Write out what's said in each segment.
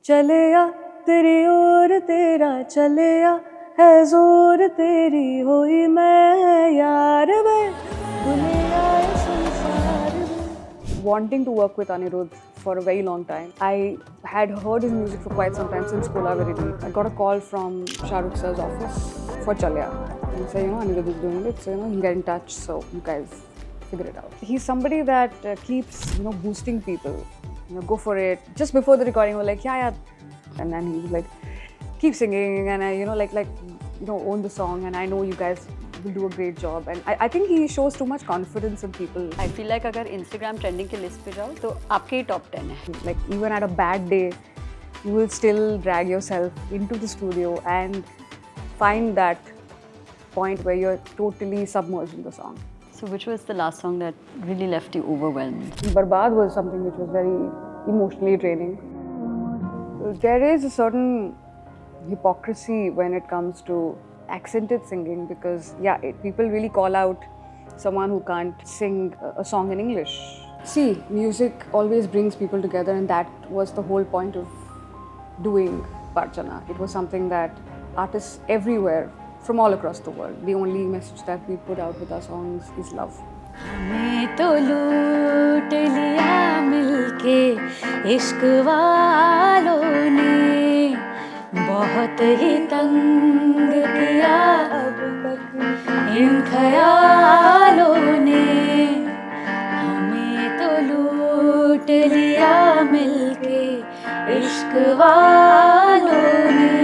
चलेया तेरी ओर तेरा चलेया है जोर तेरी होई मैं यार वे बुलेया ये संसार वे. Wanting to work with Anirudh for a very long time. I had heard his music for quite some time since Kolaveri. I got a call from Shah Rukh Sir's office for Chaleya. He said, Anirudh is doing it, so he'll get in touch. So you guys figure it out. He's somebody that keeps boosting people. Go for it. Just before the recording, we're like, yeah. And then he was like, keep singing, and I, own the song, and I know you guys will do a great job. And I think he shows too much confidence in people. I feel like अगर Instagram trending के list पे जाओ तो आपके ही top 10 है. Like even at a bad day, you will still drag yourself into the studio and find that point where you're totally submerged in the song. So which was the last song that really left you overwhelmed? Barbaad was something which was very emotionally draining. There is a certain hypocrisy when it comes to accented singing because, people really call out someone who can't sing a song in English. See, music always brings people together, and that was the whole point of doing Channa. It was something that artists everywhere from all across the world, the only message that we put out with our songs is love. हमें तो लूट लिया मिलके इश्क वालों ने बहुत ही तंग किया अब तक इन ख्यालों ने हमें तो लूट लिया मिलके इश्क वालों ने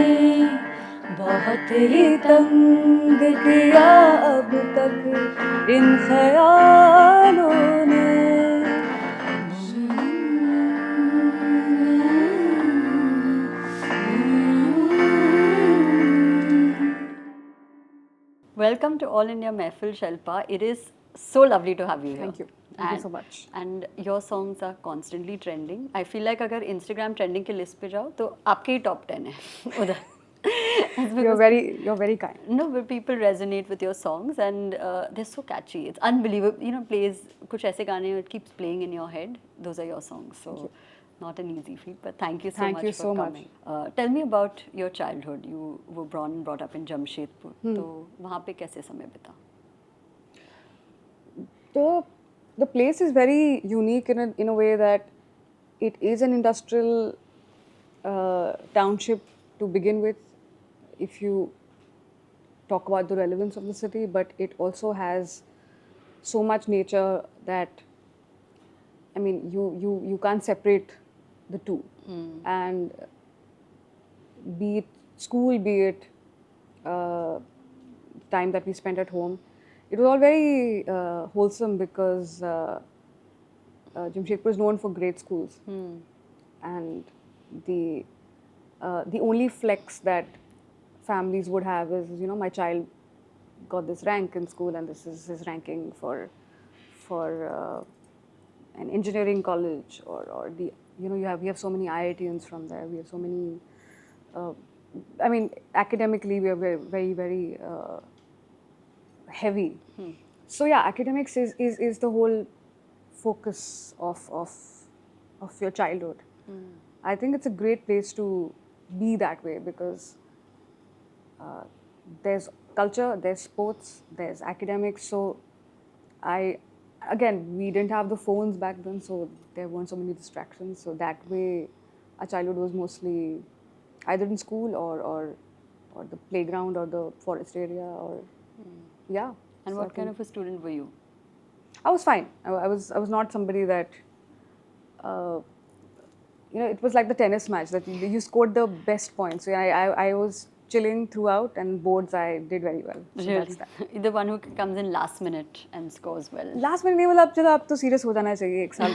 बहुत ही तंग किया अब तक इन ख्यालों ने. Welcome to All India Mehfil, Shilpa. It is so lovely to have you here. Thank you. Thank you so much. And your songs are constantly trending. I feel like अगर Instagram trending के list पे जाओ तो आपके ही top 10 है उधर. You're very kind. No, but people resonate with your songs and they're so catchy. It's unbelievable. Plays कुछ ऐसे गाने, it keeps playing in your head. Those are your songs. So not an easy feat, but thank you so much for coming. Tell me about your childhood. You were born and brought up in Jamshedpur. तो वहाँ पे कैसे समय बिता? The place is very unique in a way that it is an industrial township to begin with, if you talk about the relevance of the city, but it also has so much nature that, I mean, you can't separate the two. And be it school, be it time that we spent at home, it was all very wholesome because Jamshedpur is known for great schools. And the only flex that families would have is, my child got this rank in school and this is his ranking for an engineering college, or the we have so many IITians from there. We have so many. I mean, academically we are very very, very heavy. So yeah, academics is the whole focus of your childhood. I think it's a great place to be that way because there's culture, there's sports, there's academics. So we didn't have the phones back then, so there weren't so many distractions. So that way, our childhood was mostly either in school or the playground or the forest area or yeah. And what kind of a student were you? I was fine. I was not somebody that it was like the tennis match that you scored the best points. So I was chilling throughout, and boards I did very well. So really? That's that. The one who comes in last minute and scores well. Last minute नहीं मतलब चलो अब तो serious हो जाना चाहिए एक साल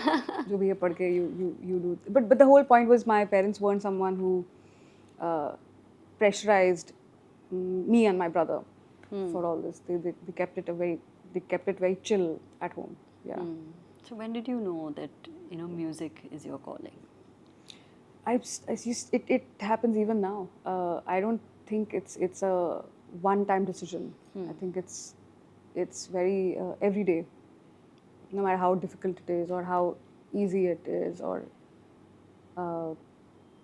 जो भी है पढ़ के you do. But the whole point was my parents weren't someone who pressurized me and my brother for all this. They kept it very chill at home. Yeah. So when did you know that music is your calling? It happens even now. I don't think it's a one-time decision. I think it's very everyday. No matter how difficult it is or how easy it is, or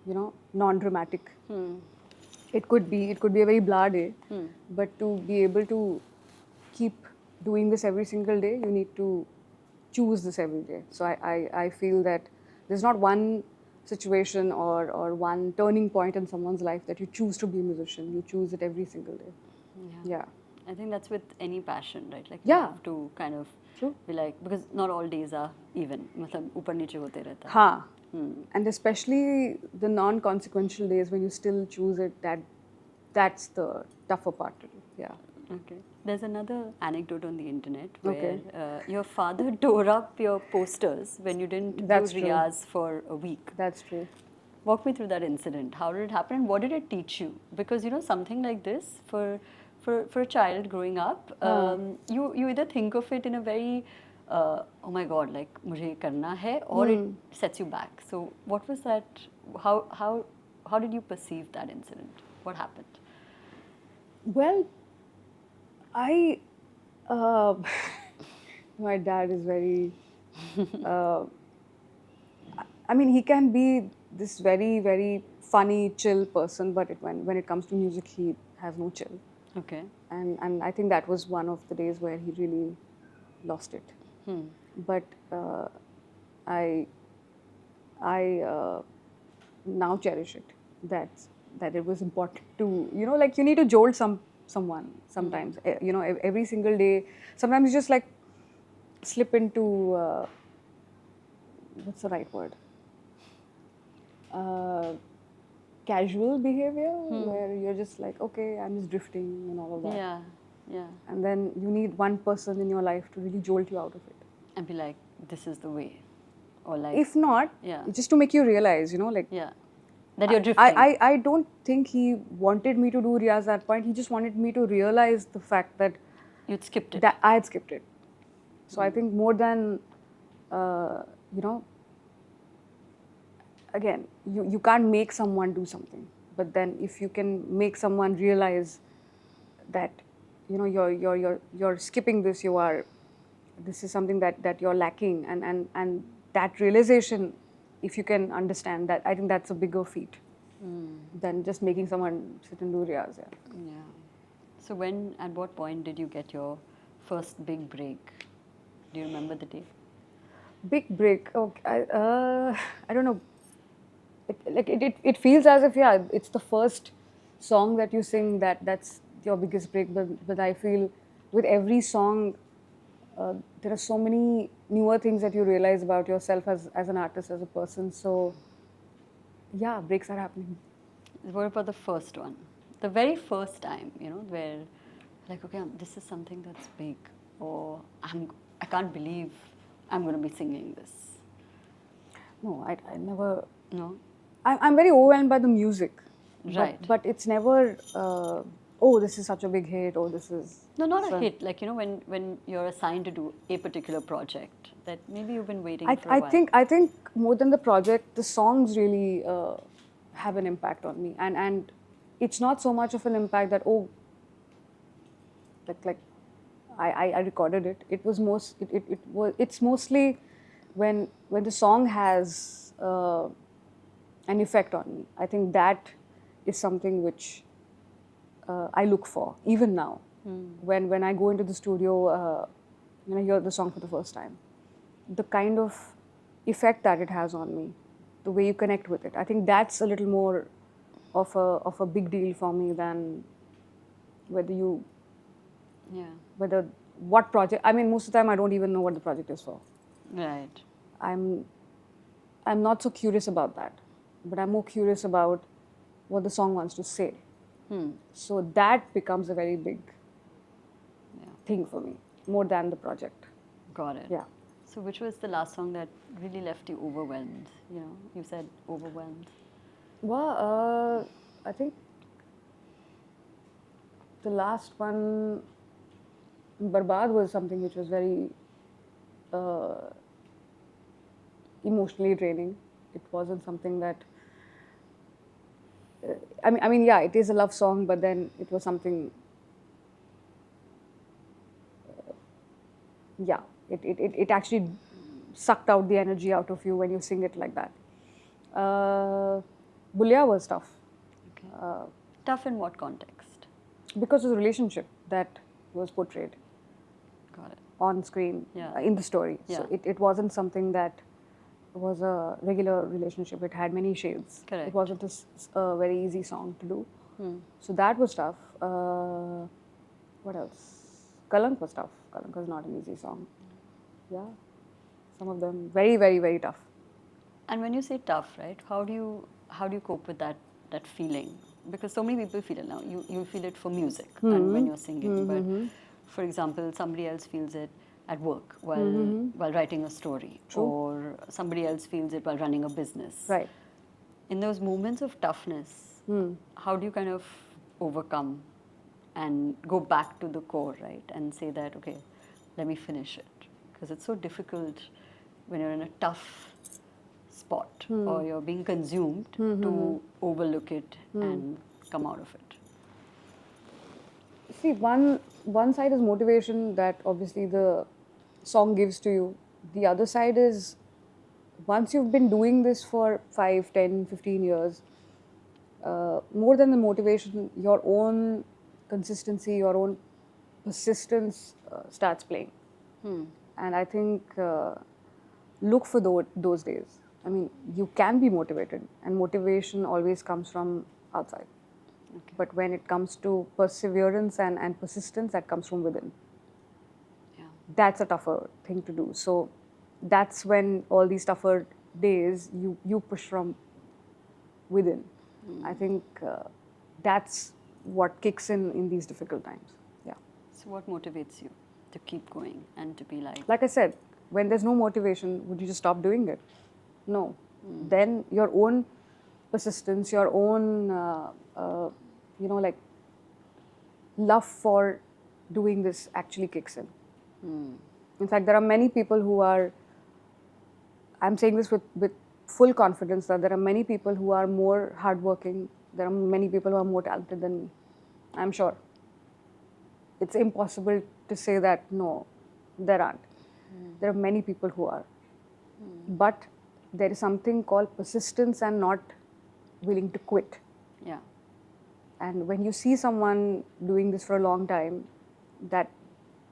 non-dramatic. It could be a very blah day, but to be able to keep doing this every single day, you need to choose this every day. So I feel that there's not one situation or one turning point in someone's life that you choose to be a musician. You choose it every single day. Yeah. I think that's with any passion, right? Like Yeah. you have to kind of be like, because not all days are even. मतलब ऊपर नीचे होते रहता है. Ha. And especially the non-consequential days when you still choose it, that's the tougher part to do. Yeah. Okay. There's another anecdote on the internet where your father tore up your posters when you didn't do riyaz for a week. That's true. Walk me through that incident. How did it happen and what did it teach you? Because something like this for a child growing up, you either think of it in a very oh my god, like mujhe ye karna hai, or it sets you back. So what was that? How did you perceive that incident? What happened? Well, my dad is very, I mean, he can be this very, very funny, chill person, but when it comes to music, he has no chill. Okay. And I think that was one of the days where he really lost it. But I now cherish it. That it was important to, like you need to jolt someone sometimes. Every single day. Sometimes you just like slip into what's the right word? Casual behavior where you're just like, okay, I'm just drifting and all of that. Yeah, yeah. And then you need one person in your life to really jolt you out of it. And be like, this is the way. Or like, if not, just to make you realize, like, that you're drifting. I don't think he wanted me to do riyaz at that point. He just wanted me to realize the fact that you'd skipped it. That I had skipped it. So I think more than, again, you can't make someone do something. But then if you can make someone realize that, you're skipping this, this is something that you're lacking, and that realization, if you can understand that, I think that's a bigger feat than just making someone sit and do riyaz. Yeah. So at what point did you get your first big break? Do you remember the day? Big break. Okay. I don't know. It feels as if it's the first song that you sing that's your biggest break. But I feel with every song, there are so many newer things that you realize about yourself as an artist, as a person. So, breaks are happening. What about the first one? The very first time, where like, okay, this is something that's big, or I can't believe I'm going to be singing this. No, I never. No? I'm very overwhelmed by the music. Right. But it's never, oh, this is such a big hit, or this is... No, not a hit. Like, when you're assigned to do a particular project, that maybe you've been waiting for a while. I think more than the project, the songs really have an impact on me. And it's not so much of an impact that, I recorded it. It was it's mostly when the song has an effect on me. I think that is something which I look for, even now. When I go into the studio, when I hear the song for the first time, the kind of effect that it has on me, the way you connect with it, I think that's a little more of a big deal for me than what project. I mean, most of the time I don't even know what the project is for. Right. I'm not so curious about that, but I'm more curious about what the song wants to say. So that becomes a very big thing for me, more than the project. Got it. Yeah. So which was the last song that really left you overwhelmed? You said overwhelmed. Well, I think the last one, Barbaad, was something which was very emotionally draining. It wasn't something that... I mean, it is a love song, but then it was something... It actually sucked out the energy out of you when you sing it like that. Bulleya was tough. Okay. Tough in what context? Because of the relationship that was portrayed. Got it. On screen, Yeah. In the story. Yeah. So it wasn't something that was a regular relationship. It had many shades. Correct. It wasn't a very easy song to do. So that was tough. What else? Kalank was tough. Kalank was not an easy song. Yeah. Some of them very, very, very tough. And when you say tough, right? How do you cope with that feeling? Because so many people feel it now. You feel it for music and when you're singing, but for example, somebody else feels it at work while writing a story, or somebody else feels it while running a business. Right. In those moments of toughness, how do you kind of overcome and go back to the core, right? And say that, okay, let me finish it. Because it's so difficult when you're in a tough spot or you're being consumed to overlook it and come out of it. See, one side is motivation that obviously the song gives to you. The other side is once you've been doing this for 5, 10, 15 years, more than the motivation, your own consistency, your own persistence starts playing. And I think look for those days. I mean, you can be motivated, and motivation always comes from outside. Okay. But when it comes to perseverance and persistence, that comes from within. Yeah. That's a tougher thing to do. So that's when all these tougher days, you push from within. I think that's what kicks in these difficult times. Yeah. So what motivates you to keep going and to be like? Like I said, when there's no motivation, would you just stop doing it? No. Then your own persistence, your own, like love for doing this actually kicks in. In fact, there are many people who are, I'm saying this with full confidence, that there are many people who are more hardworking. There are many people who are more talented than me. I'm sure. It's impossible to say that, no, there aren't. There are many people who are. But there is something called persistence and not willing to quit. Yeah. And when you see someone doing this for a long time,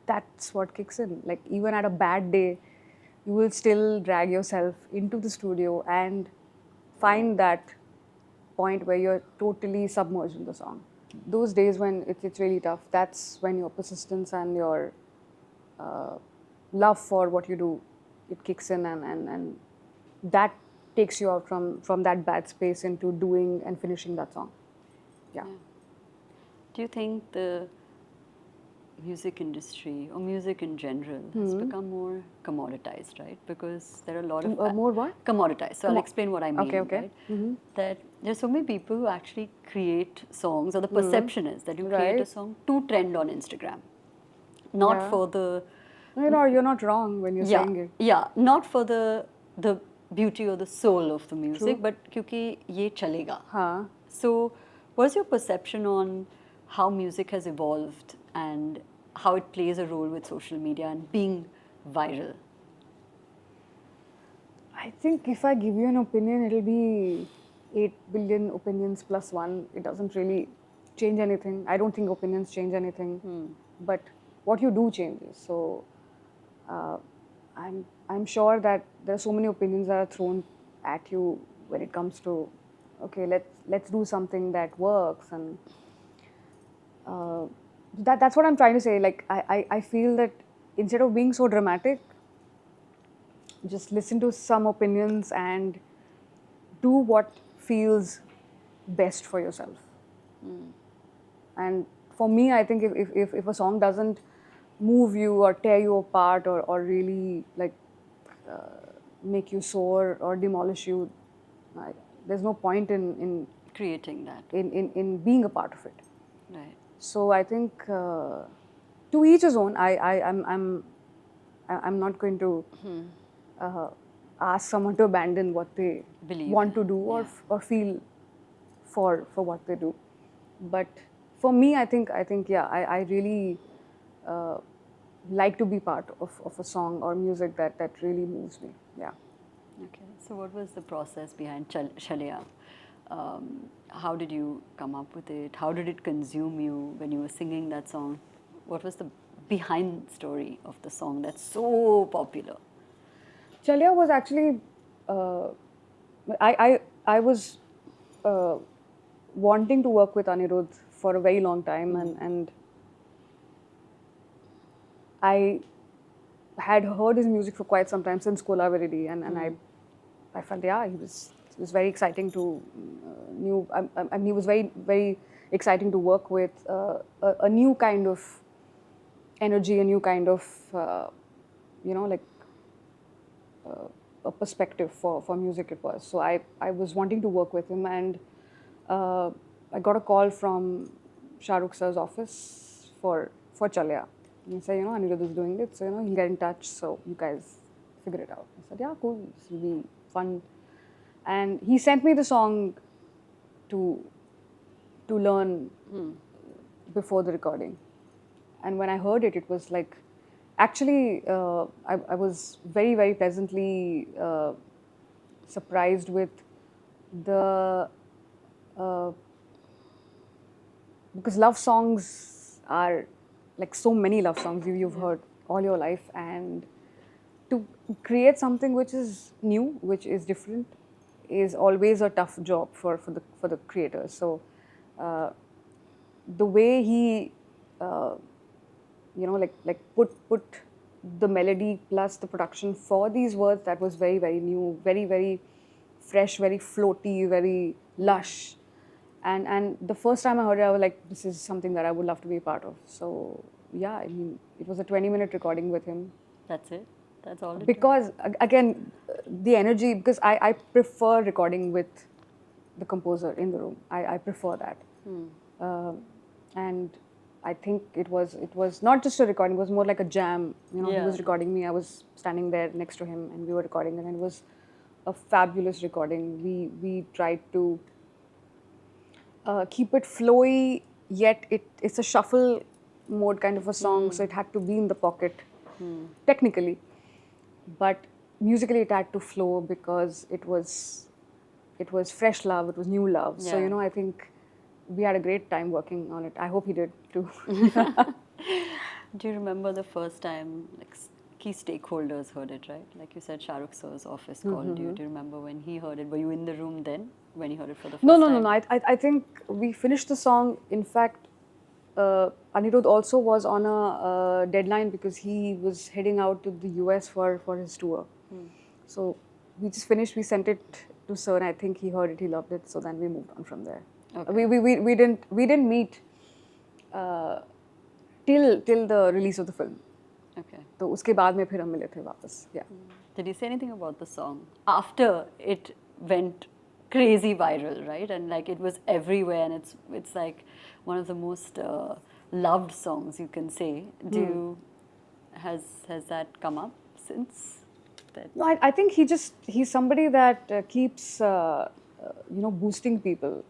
that's what kicks in. Like even at a bad day, you will still drag yourself into the studio and find that point where you're totally submerged in the song. Those days when it's really tough, that's when your persistence and your love for what you do, it kicks in, and that takes you out from that bad space into doing and finishing that song. Yeah. Do you think the music industry or music in general has become more commoditized, right? Because there are a lot of more what? Commoditized. So I'll explain what I mean. Okay. Right? That there's so many people who actually create songs, or the perception is that you create a song to trend on Instagram, not for the. You're not wrong when you're saying it. Yeah, not for the beauty or the soul of the music, but क्योंकि ये चलेगा. हाँ. So, what's your perception on how music has evolved and how it plays a role with social media and being viral? I think if I give you an opinion, it'll be 8 billion opinions plus one. It doesn't really change anything. I don't think opinions change anything. But what you do changes. So I'm sure that there are so many opinions that are thrown at you when it comes to, okay, let's do something that works, and that's what I'm trying to say. Like I feel that instead of being so dramatic, just listen to some opinions and do what feels best for yourself. And for me, I think if a song doesn't move you or tear you apart or really like make you sore or demolish you, there's no point in creating that, in being a part of it. Right. So I think to each his own. I'm not going to ask someone to abandon what they want to do or feel for what they do. But for me, I think I really like to be part of a song or music that really moves me. Yeah. Okay. So what was the process behind Chaleya? How did you come up with it? How did it consume you when you were singing that song? What was the behind story of the song that's so popular? Chaleya was actually, I was wanting to work with Anirudh for a very long time, and I had heard his music for quite some time since Kola and I felt, yeah, he was very exciting to he was very exciting to work with, a new kind of energy, a new kind of a perspective for music it was. So I was wanting to work with him, and I got a call from Shah Rukh sir's office for Chaleya. And he said, Anirudh is doing it, so he'll get in touch, so you guys figure it out. I said, yeah, cool, this will be fun. And he sent me the song to learn before the recording. And when I heard it, it was like, actually, I was very, very pleasantly surprised with the, because love songs are like so many love songs you've heard all your life, and to create something which is new, which is different, is always a tough job for the creators. So the way he put the melody plus the production for these words, that was very, very new, very, very fresh, very floaty, very lush. And the first time I heard it, I was like, this is something that I would love to be a part of. So yeah, I mean, it was a 20-minute recording with him. That's it? That's all? Because again, the energy, because I prefer recording with the composer in the room. I prefer that. And I think it was not just a recording, it was more like a jam. He was recording me, I was standing there next to him, and we were recording, and it was a fabulous recording. We tried to keep it flowy, yet it's a shuffle mode kind of a song, so it had to be in the pocket technically, but musically it had to flow because it was fresh love, it was new love. So I think we had a great time working on it. I hope he did too. Do you remember the first time key stakeholders heard it, right? Like you said, Shah Rukh sir's office called you. Do you remember when he heard it? Were you in the room then when he heard it for the first time? No. I think we finished the song. In fact, Anirudh also was on a deadline because he was heading out to the US for his tour. So we just finished, we sent it to sir, and I think he heard it, he loved it, so then we moved on from there. Okay. We didn't meet till the release of the film. Okay. तो उसके बाद में फिर हम मिले थे वापस. Yeah. Did he say anything about the song after it went crazy viral, right? And like it was everywhere, and it's like one of the most loved songs, you can say. Has that come up since that? No, I think he's somebody that keeps boosting people.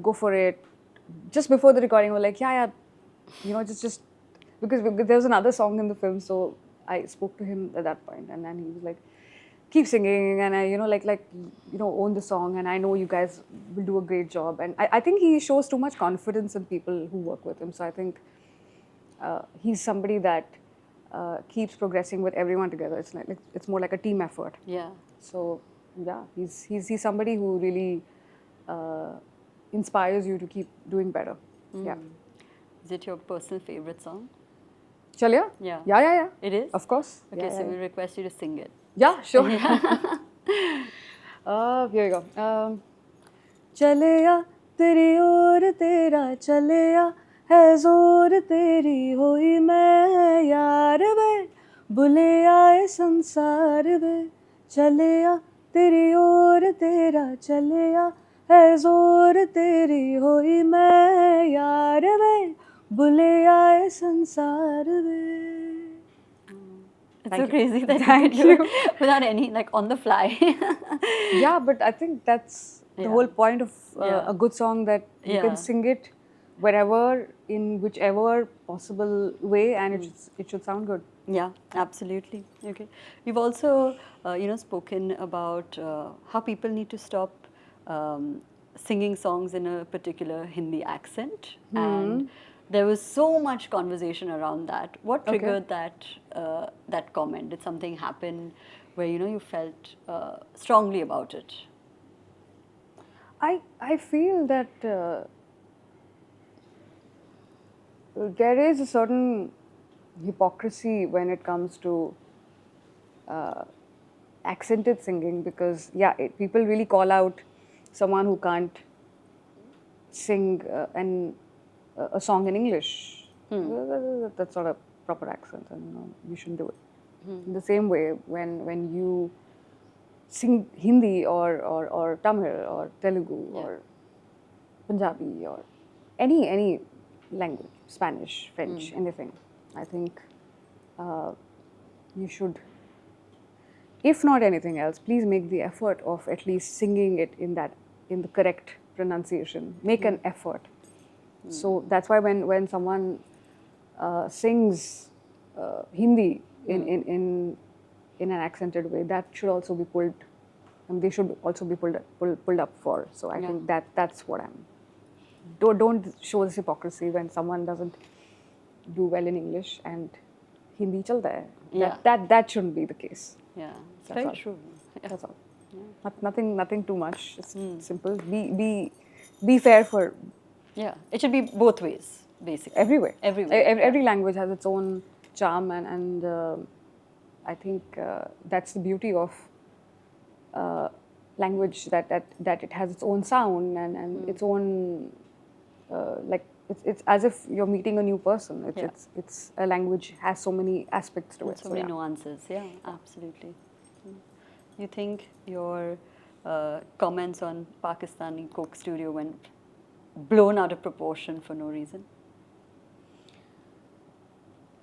Go for it. Just before the recording, we're like, yeah, just because there was another song in the film, so I spoke to him at that point, and then he was like, keep singing, and I own the song, and I know you guys will do a great job. And I think he shows too much confidence in people who work with him. So I think he's somebody that keeps progressing with everyone together. It's more like a team effort. Yeah. So yeah, he's somebody who really inspires you to keep doing better. Yeah. Is it your personal favorite song? Chaleya? Yeah. It is? Of course. Okay, so we request you to sing it. Yeah, sure. Here we go. Chaleya teri aur tera chaleya hai zor teri hoi main yaar ve Bulleya sansar ve Chaleya teri aur tera chaleya hai zor teri hoi main yaar ve Bulleya sansar ve. It's so crazy that you can do it without any, on the fly. Yeah, but I think that's the whole point of a good song, that you can sing it wherever, in whichever possible way, and it should sound good. Yeah, absolutely. Okay. You've also, spoken about how people need to stop singing songs in a particular Hindi accent, and there was so much conversation around that. What Okay. triggered that comment? Did something happen where you felt strongly about it? I feel that there is a certain hypocrisy when it comes to accented singing, because people really call out someone who can't sing a song in English. That's not a proper accent, and you shouldn't do it. In the same way, when you sing Hindi or Tamil or Telugu or Punjabi or any language, Spanish, French, anything, I think you should, if not anything else, please make the effort of at least singing it in the correct pronunciation. Make an effort. So that's why when someone sings Hindi in an accented way, that should also be pulled. They should also be pulled up for. So I think that's what I'm. Don't show this hypocrisy when someone doesn't do well in English and Hindi chalta hai. That shouldn't be the case. Yeah, it's That's very all. true. Yeah. That's all. Nothing too much. Just simple. Be fair for Yeah, it should be both ways, basically. everywhere. Everywhere. Every language has its own charm, and I think that's the beauty of language, that it has its own sound and its own like it's as if you're meeting a new person. It's a language has so many aspects to it. So many nuances. Yeah, absolutely. You think your comments on Pakistani Coke Studio went blown out of proportion for no reason?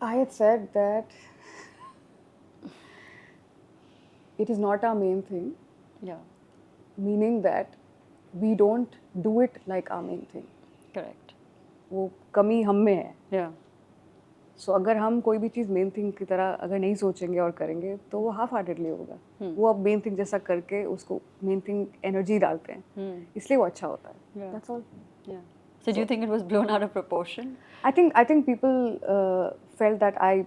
I had said that it is not our main thing, Yeah, meaning that we don't do it like our main thing. correct. वो कमी हम में है. Yeah, सो अगर हम कोई भी चीज़ main thing की तरह अगर नहीं सोचेंगे और करेंगे तो वो हाफ हार्टेडली होगा. वो अब मेन थिंग जैसा करके उसको मेन थिंग एनर्जी डालते हैं, इसलिए वो अच्छा होता है. That's all. yeah. So do you think it was blown out of proportion? I think people felt that I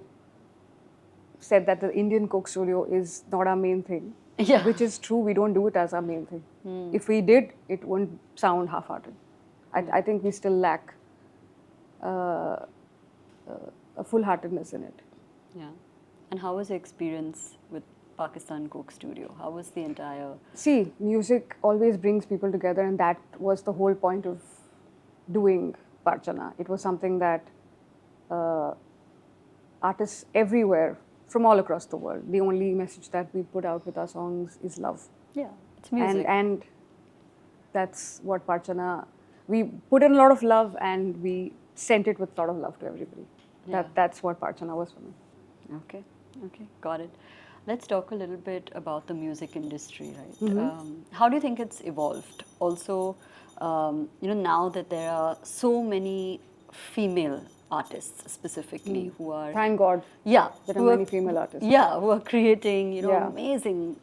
said that the Indian Coke Studio is not our main thing. Yeah. Which is true. We don't do it as our main thing. If we did, it wouldn't sound half-hearted. I think we still lack a full-heartedness in it. Yeah. And how was your experience with Pakistan Coke Studio? How was the entire... See, music always brings people together, and that was the whole point of doing Paar Channa. It was something that artists everywhere from all across the world, the only message that we put out with our songs is love. Yeah, it's music. And that's what Paar Channa, we put in a lot of love and we sent it with a lot of love to everybody. Yeah. That's what Paar Channa was for me. Okay, got it. Let's talk a little bit about the music industry, right? How do you think it's evolved? Also, now that there are so many female artists specifically who are... Thank God. Yeah. There are many female artists. Yeah, who are creating,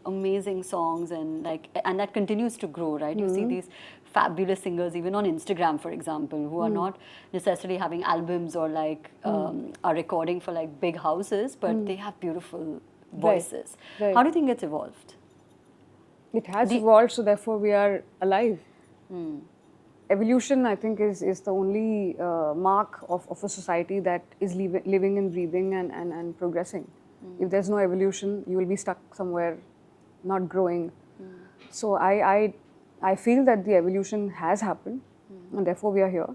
amazing songs, and that continues to grow, right? You see these fabulous singers even on Instagram, for example, who are not necessarily having albums or are recording for big houses, but they have beautiful voices. Right. How do you think it's evolved? It has evolved, so therefore we are alive. Evolution, I think, is the only mark of a society that is living and breathing and progressing. If there's no evolution, you will be stuck somewhere, not growing. So I feel that the evolution has happened, and therefore we are here.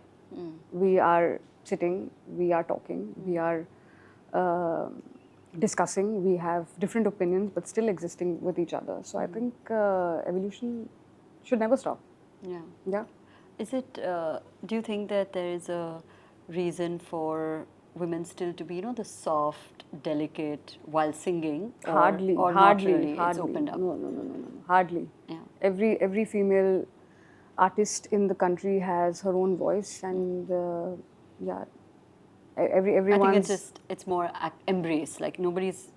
We are sitting, we are talking, we are discussing, we have different opinions, but still existing with each other. So I think evolution should never stop. Yeah. Yeah. Is it, do you think that there is a reason for women still to be, the soft, delicate while singing? Hardly. Not really, it's opened up? No. Hardly. Yeah. Every female artist in the country has her own voice, and Everyone's. I think it's more embrace. Like nobody's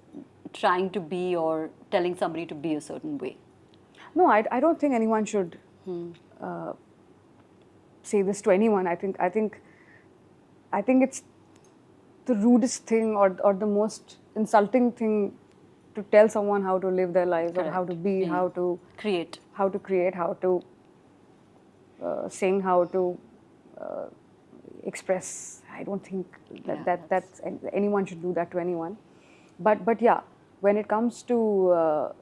trying to be or telling somebody to be a certain way. No, I don't think anyone should say this to anyone. I think it's the rudest thing or the most insulting thing to tell someone how to live their lives. Correct. Or how to be, how to create, how to sing, how to express. I don't think that's anyone should do that to anyone. But yeah, when it comes to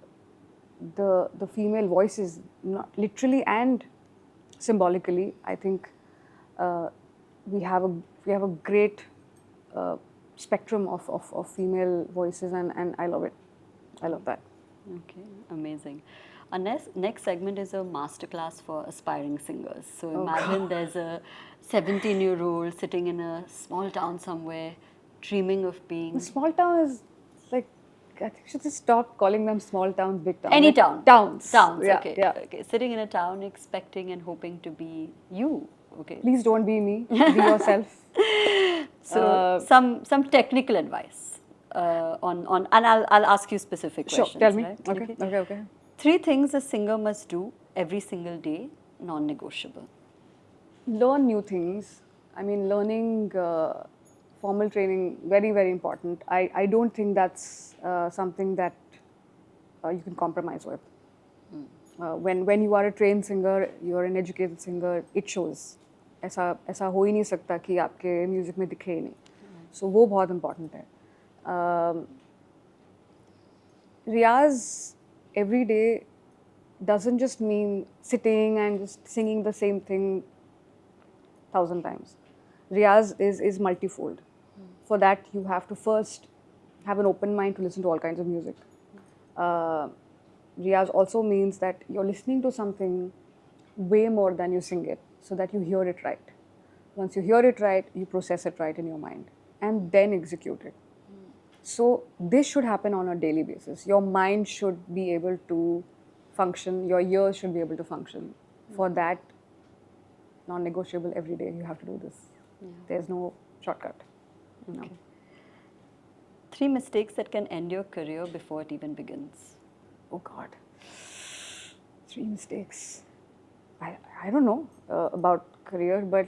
the female voices, not literally and symbolically, I think we have a great spectrum of female voices, and I love it. I love that. Okay, amazing. Our next segment is a masterclass for aspiring singers. So imagine there's a 17-year-old sitting in a small town somewhere, dreaming of being. The small town is like, I think we should just stop calling them small towns, big towns. Any town. Towns. Yeah, okay. Yeah. Okay. Sitting in a town, expecting and hoping to be you. Okay. Please don't be me. Be yourself. So some technical advice on and I'll ask you specific questions. Sure. Tell me. Right? Okay. 3 things a singer must do every single day, non-negotiable. Learn new things. I mean, learning formal training, very, very important. I don't think that's something that you can compromise with. When you are a trained singer, you are an educated singer, it shows. ऐसा हो ही नहीं सकता कि आपके music में दिखे ही नहीं. So वो बहुत important है. Riyaz every day doesn't just mean sitting and just singing the same thing 1,000 times. Riyaz is multifold. For that, you have to first have an open mind to listen to all kinds of music. Riyaz also means that you're listening to something way more than you sing it, so that you hear it right. Once you hear it right, you process it right in your mind, and then execute it. So this should happen on a daily basis. Your mind should be able to function, your ears should be able to function. For that, non-negotiable every day, you have to do this. Yeah. There's no shortcut. Okay. No. 3 mistakes that can end your career before it even begins. Oh God. 3 mistakes. I don't know about career, but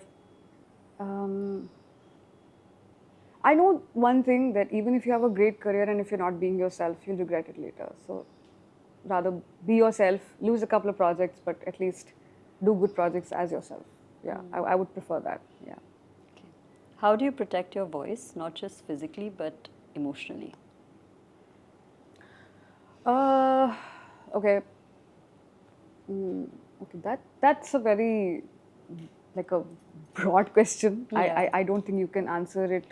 I know one thing, that even if you have a great career and if you're not being yourself, you'll regret it later. So rather be yourself, lose a couple of projects, but at least do good projects as yourself. Yeah, I would prefer that. Yeah. Okay. How do you protect your voice, not just physically but emotionally? Okay. Okay, that's a very like a broad question. Yeah. I don't think you can answer it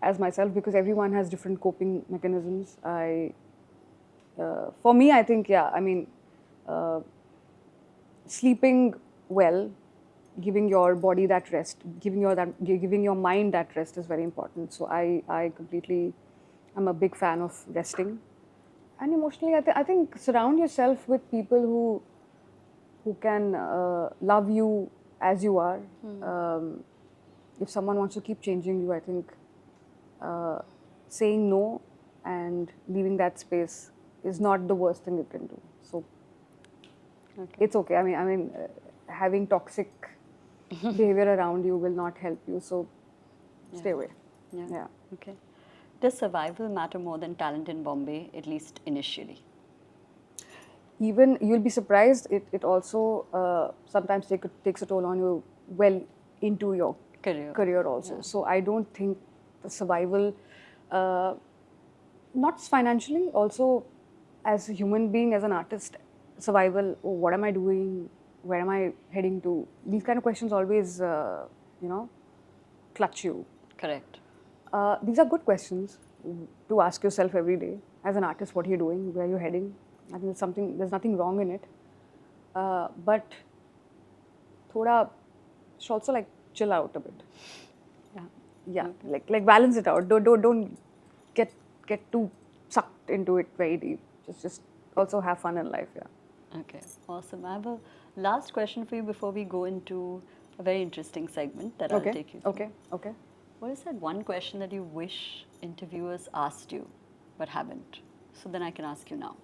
as myself, because everyone has different coping mechanisms. For me, I think, yeah, I mean, sleeping well, giving your body that rest, giving your mind that rest is very important. So I'm a big fan of resting. And emotionally, I think surround yourself with people who can love you as you are. If someone wants to keep changing you, I think saying no and leaving that space is not the worst thing you can do. So it's okay. I mean, having toxic behavior around you will not help you. So stay away. Yeah. Okay. Does survival matter more than talent in Bombay, at least initially? Even you'll be surprised. It also sometimes takes a toll on you well into your career also. Yeah. So I don't think the survival, not financially, also as a human being, as an artist, survival. Oh, what am I doing? Where am I heading to? These kind of questions always, clutch you. Correct. These are good questions to ask yourself every day. As an artist, what are you doing? Where are you heading? I think there's nothing wrong in it. But should also like chill out a bit. Yeah. Okay. Like balance it out. Don't get too sucked into it very deep. Just also have fun in life. Yeah. Okay. Awesome. I have a last question for you before we go into a very interesting segment that I'll take you through. Okay. What is that one question that you wish interviewers asked you but haven't? So then I can ask you now.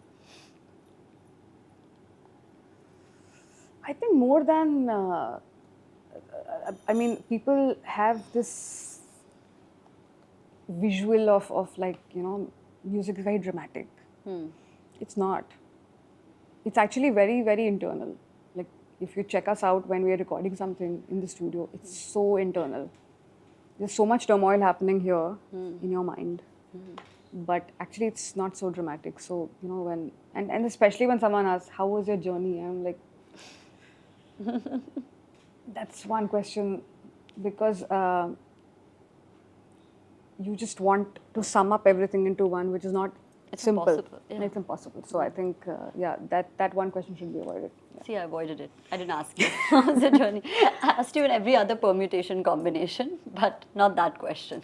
I think more than, I mean, people have this visual of like, you know, music is very dramatic. It's not. It's actually very, very internal. Like, if you check us out when we are recording something in the studio, it's so internal. There's so much turmoil happening here in your mind. But actually, it's not so dramatic. So, you know, when, and especially when someone asks, how was your journey? I'm like, that's one question, because you just want to sum up everything into one, which is not simple. Impossible. Yeah. It's impossible. So I think, yeah, that one question should be avoided. Yeah. See, I avoided it. I didn't ask you. How was your journey? I asked you in every other permutation combination, but not that question.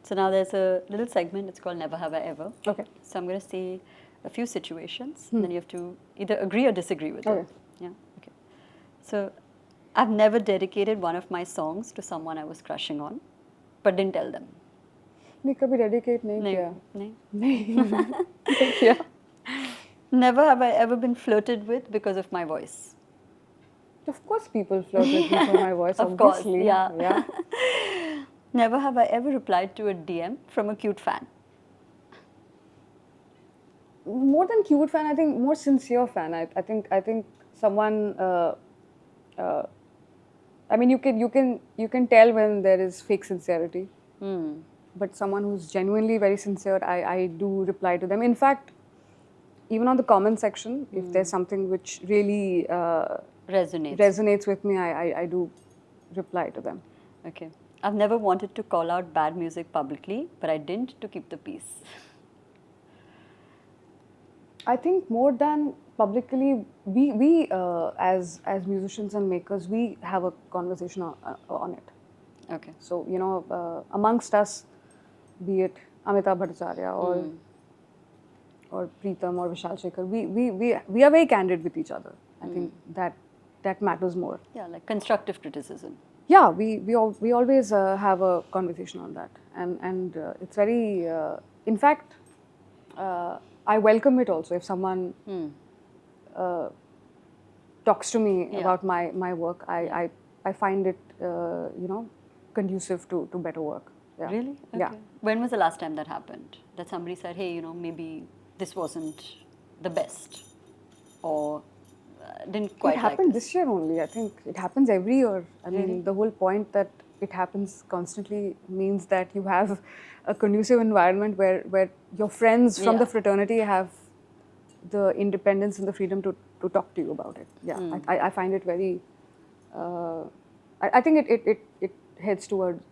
So now there's a little segment. It's called Never Have I Ever. Okay. So I'm going to say a few situations, and then you have to either agree or disagree with it. Yeah. Okay. So I've never dedicated one of my songs to someone I was crushing on, but didn't tell them. नहीं कभी dedicate नहीं नहीं, किया. नहीं. नहीं किया. Never have I ever been flirted with because of my voice. Of course, people flirt with me for my voice. Of course, obviously. yeah. Never have I ever replied to a DM from a cute fan. More than cute fan, I think more sincere fan. I think someone. I mean, you can tell when there is fake sincerity. But someone who's genuinely very sincere, I do reply to them. In fact, even on the comment section, if there's something which really resonates with me, I do reply to them. Okay. I've never wanted to call out bad music publicly, but I didn't to keep the peace. I think more than publicly, we as musicians and makers, we have a conversation on it. Okay. So, you know, amongst us, be it Amitabh Bhattacharya or Preetham or Vishal Shekhar, we are very candid with each other. I think that matters more. Yeah, like constructive criticism. Yeah, we always have a conversation on that, and it's very. In fact, I welcome it also if someone talks to me about my work. I find it you know, conducive to better work. Yeah. Really? Okay. Yeah. When was the last time that happened? That somebody said, hey, you know, maybe this wasn't the best, or didn't quite. It happened like this year only. I think it happens every year. I mean, the whole point that it happens constantly means that you have a conducive environment where your friends from the fraternity have the independence and the freedom to talk to you about it. Yeah, I find it very. I think it heads towards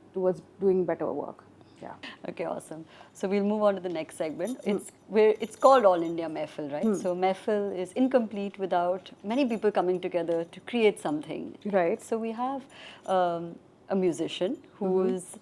doing better work. Yeah. Okay, awesome. So we'll move on to the next segment. It's called All India Mehfil, right? So Mehfil is incomplete without many people coming together to create something. Right. So we have a musician who is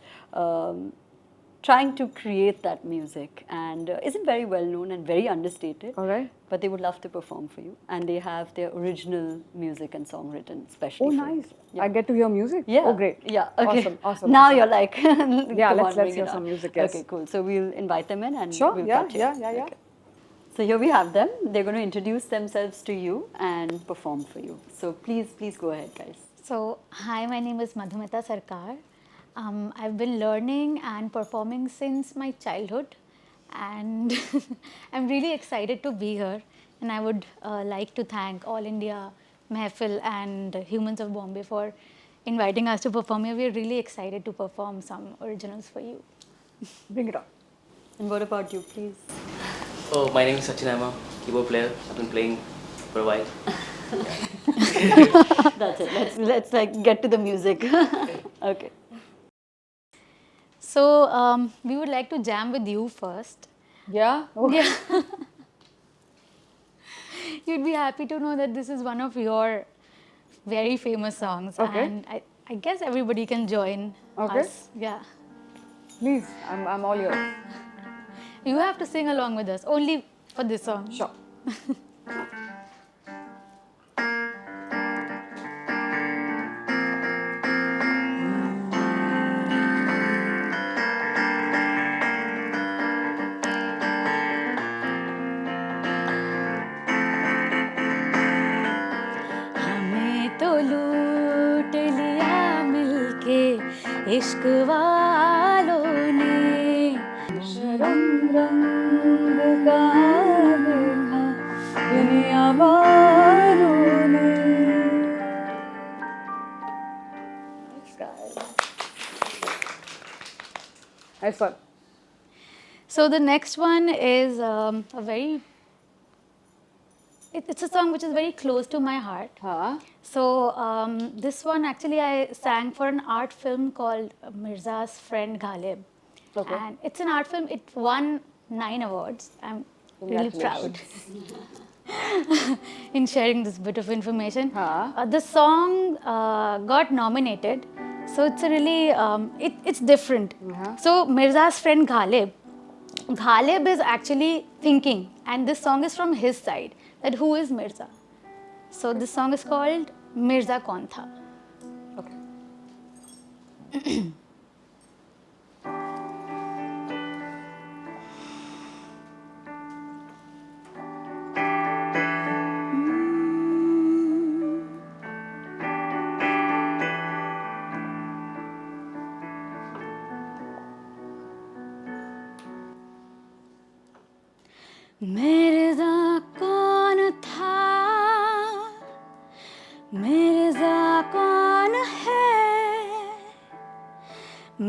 trying to create that music and isn't very well known and very understated. All right. But they would love to perform for you, and they have their original music and song written specially. Oh, for nice! you. Yeah. I get to hear music. Yeah. Oh, great. Yeah. Okay. Awesome. Now you're like, yeah. come on, Let's bring hear it some on. music. Yes. Okay, cool. So we'll invite them in and Sure. we'll Yeah. cut you. Yeah. Okay. So here we have them. They're going to introduce themselves to you and perform for you. So please go ahead, guys. So, hi, my name is Madhumita Sarkar. I've been learning and performing since my childhood, and I'm really excited to be here. And I would like to thank All India Mehfil and Humans of Bombay for inviting us to perform here. We're really excited to perform some originals for you. Bring it on. And what about you, please? Oh, my name is Sachin. I'm a keyboard player. I've been playing for a while. That's it. Let's like get to the music. Okay. So we would like to jam with you first. Yeah. Oh. Yeah. You'd be happy to know that this is one of your very famous songs, Okay. and I guess everybody can join Okay. us. Yeah. Please, I'm all yours. You have to sing along with us only for this song. Sure. इश्क वालों ने शरम रंग का देखा दुनिया वालों ने. Nice one. So the next one is it's a song which is very close to my heart. Huh? So this one actually I sang for an art film called Mirza's Friend Ghalib. Okay. And it's an art film. It won 9 awards. I'm really proud in sharing this bit of information. The song got nominated. So it's a really, it's different. So Mirza's Friend Ghalib is actually thinking, and this song is from his side, that who is Mirza. So this song is called Mirza Kaun Tha. Okay. Mirza कौन था, मिर्जा कौन है,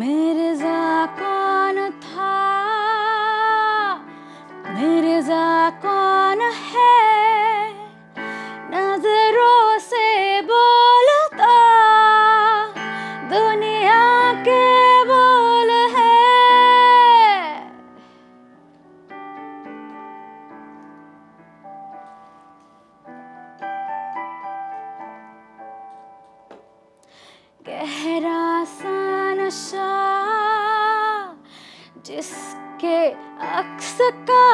मिर्जा कौन था, मिर्जा कौन है, नजरों से बोलता दुनिया के बोल है. गहरा सा नशा जिसके अक्स का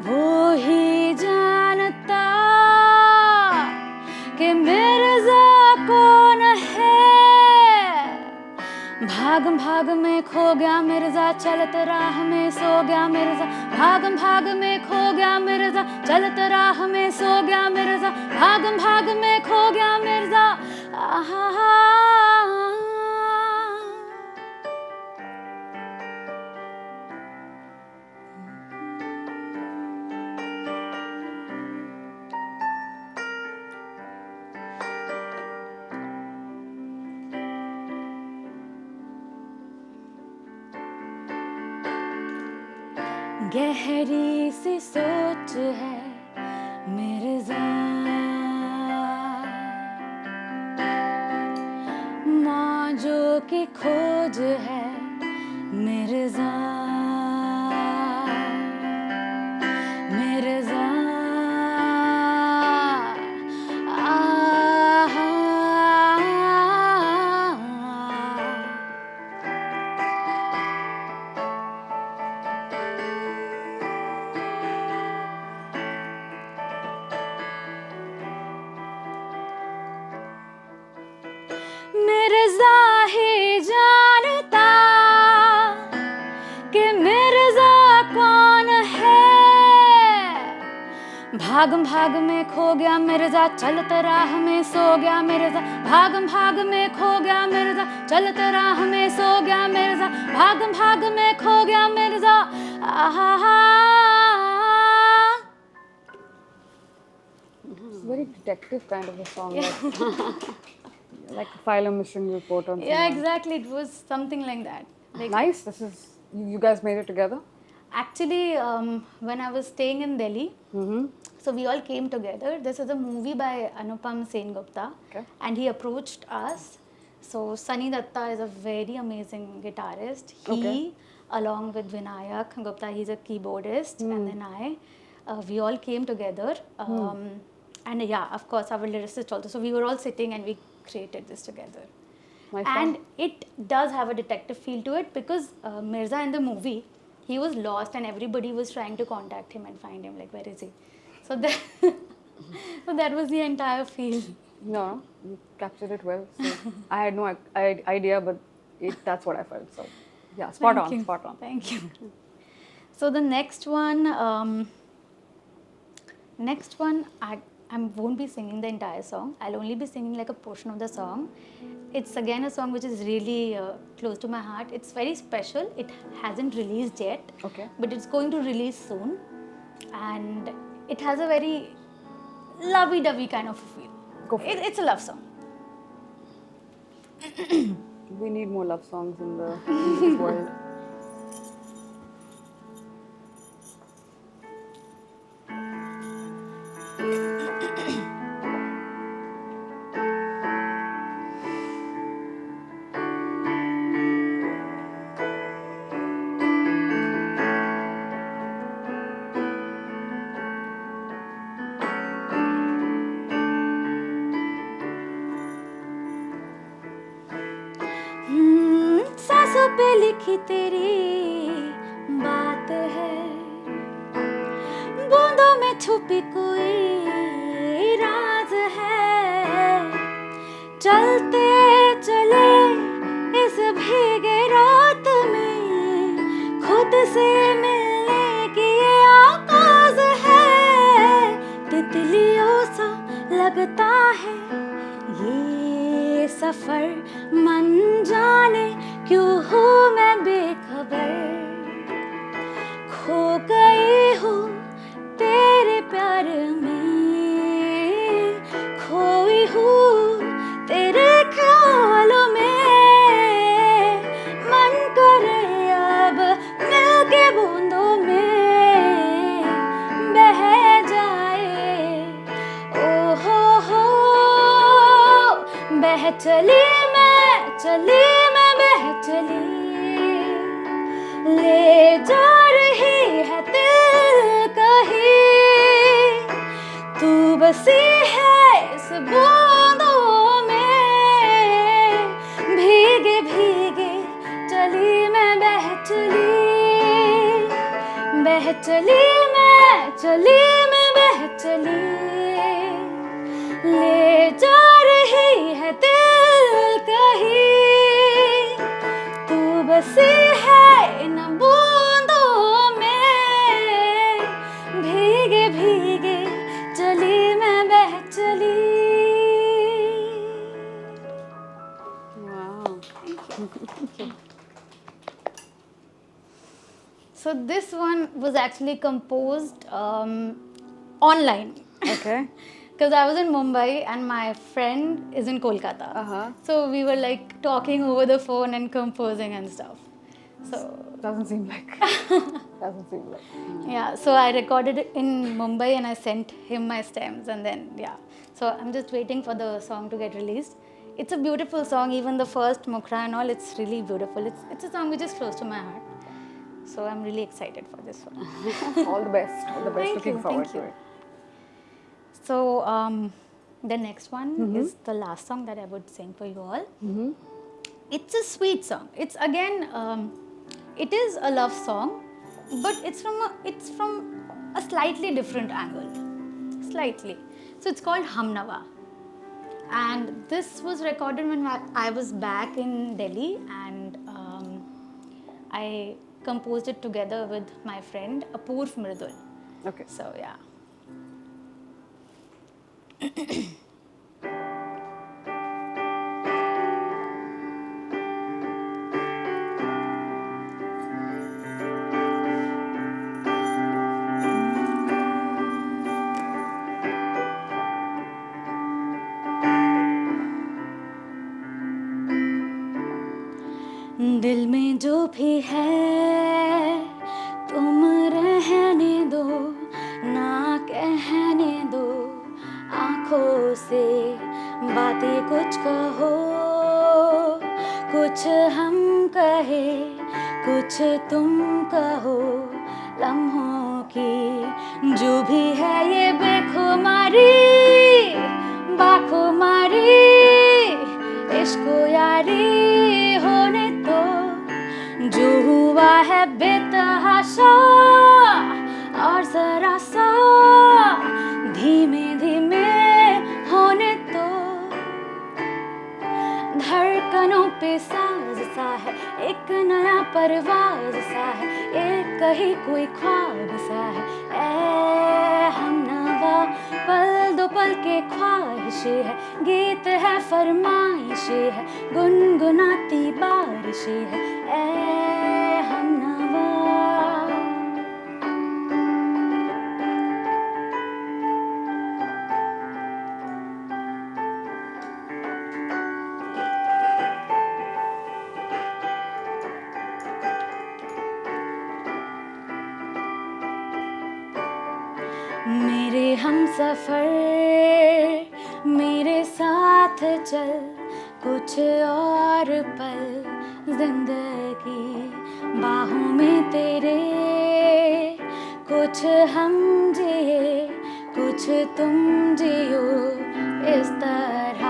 वो ही जानता कि मिर्जा कौन है. भाग भाग में खो गया मिर्जा, चलत राह में सो गया मिर्जा. भाग भाग में खो गया मिर्जा, चलत राह में सो गया मिर्जा. भाग भाग में खो गया मिर्जा. गहरी सी सोच है मिर्जा, मौजों की खोज है मिर्जा, मिर्जा. मिर्जा ही जानता कि मिर्जा कौन है. भाग भाग में खो गया मिर्जा, चलत राह में सो गया मिर्जा. भाग भाग में खो गया मिर्जा, चलत राह में सो गया मिर्जा. भाग भाग में खो गया Mirza. It's very detective kind of a song. Like a file a missing report on Yeah, someone. exactly. It was something like that. Like, Nice. This is, you guys made it together? actually, when I was staying in Delhi, so we all came together. This is a movie by Anupam Sengupta, Okay. and he approached us. So Sunny Datta is a very amazing guitarist. He, along with Vinayak Gupta, he's a keyboardist, and then we all came together. And yeah, of course, our lyricist also. So we were all sitting and we created this together. Nice And one. it does have a detective feel to it because Mirza in the movie, he was lost and everybody was trying to contact him and find him, like, where is he? So that, so that was the entire feel. No, you captured it well. So I had no idea, but that's what I felt. So yeah, spot Thank on, you. spot on. Thank you. So the next one, I won't be singing the entire song. I'll only be singing like a portion of the song. It's again a song which is really close to my heart. It's very special. It hasn't released yet, Okay. but it's going to release soon. And it has a very lovey-dovey kind of feel. Go for it. It's a love song. We need more love songs in this world. सांसों पे लिखी तेरी बात है, बूंदों में छुपी कोई राज है, चलते चले इस भीगे रात में, खुद से मिलने की ये आगाज है, तितलियों सा लगता है ये सफर, मन जाने क्यों हूँ मैं बेखबर, खो गई हूँ तेरे प्यार में, खोई हूँ तेरे ख्यालों में, मन करे अब मिलके बूंदों में बह जाए, ओ हो बह चली मैं बह चली, ले जा रही है दिल कहीं, तू बसी है इस बूंदों में, भीगे भीगे चली मैं बह चली, बह चली मैं बह चली, ले जा रही है दिल कहीं, तू बसी है इन बूंदों में, भीगे भीगे चली मैं बह चली. Wow. Thank you. So this one was actually composed online. Okay. Because I was in Mumbai and my friend is in Kolkata. So we were like talking over the phone and composing and stuff. So Doesn't seem like. yeah, so I recorded it in Mumbai and I sent him my stems, and then yeah. So I'm just waiting for the song to get released. It's a beautiful song, even the first Mukhra and all, it's really beautiful. It's a song which is close to my heart. So I'm really excited for this one. All the best. All the best. Thank Looking you, forward thank to you. it. So the next one is the last song that I would sing for you all. It's a sweet song. It's again, it is a love song, but it's from a slightly different angle. Slightly. So it's called Hamnawa. And this was recorded when I was back in Delhi, and I composed it together with my friend Apoorv Mridul. Okay. So yeah. दिल में जो भी है तुम रहने दो, ना कहने दो, आँखों से बातें कुछ कहो, कुछ हम कहे, कुछ तुम कहो, लम्हों की जो भी है ये बेखुमारी, बाखुमारी, इश्क यारी होने तो, जो हुआ है बेतहाशा और जरा सा धीमे धीमे होने तो, धड़कनों पे साज सा है एक नया परवाज सा है, एक कहीं कोई ख्वाब सा है, ए हमनवा पल दो पल के ख्वाहिशें है, गीत है फरमाइशें है, गुनगुनाती बारिशें है, ए हमनवा। मेरे हम सफर मेरे साथ चल, कुछ और पल जिंदगी बाहों में तेरे, कुछ हम जिए कुछ तुम जियो, इस तरह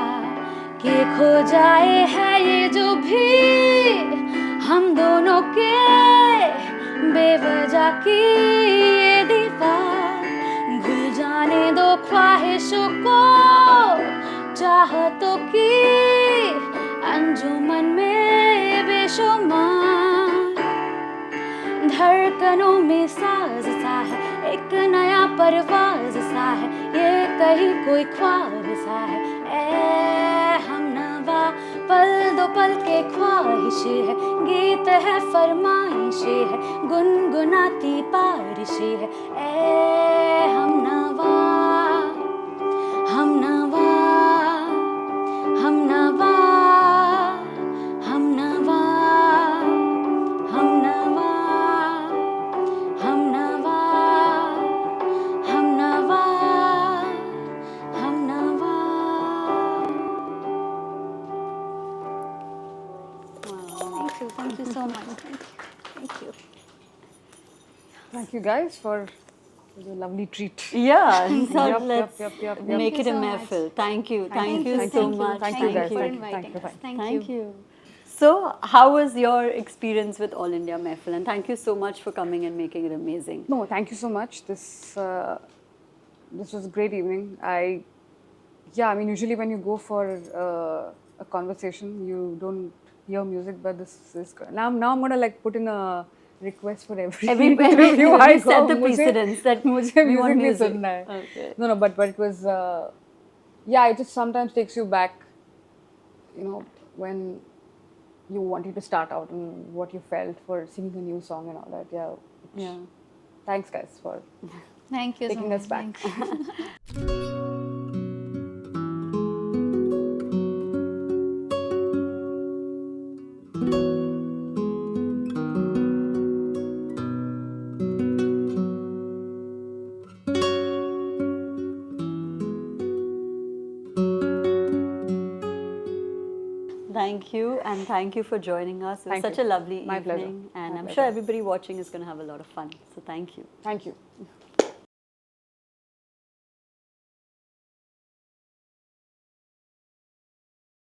कि खो जाए है ये जो भी हम दोनों के बेवजह की ये दीवार, भूल जाने दो ख्वाहिशों को चाहतों की अंजुमन में बेशुमार, धड़कनों में साज सा है, एक नया परवाज सा है, ये कहीं कोई ख्वाब सा है, ए हमनवा। पल दो पल के ख्वाहिशें है, गीत है फरमाइशें है, गुनगुनाती बारिशें है, ए हमनवा हमनवा हमनवा हमनवा हमनवा हमनवा हमनवा हमनवा। Thank you so much. Thank you. Thank you guys for the lovely treat. Yeah, he thought Yup, let's yup, yup, yup, make yup. it a Thank you so mehfil. Thank you. Thank you Thank so you. much. Thank you guys. for Thank you. inviting us. Thank you. So, how was your experience with All India Mehfil? And thank you so much for coming and making it amazing. No, thank you so much. This was a great evening. I mean, usually when you go for a conversation, you don't hear music, but this is good. Now I'm gonna like put in a request for every interview I we go. set the precedence that मुझे we want music music. भी सुनना है. Okay. No, but it was it just sometimes takes you back, you know, when you wanted to start out and what you felt for singing a new song and all that. Yeah. Thanks guys for Thank you so taking much. us back. Thank you. Thank you, and thank you for joining us. It was Thank such you. a lovely My evening, pleasure. and My I'm pleasure. sure everybody watching is going to have a lot of fun. So thank you. Thank you.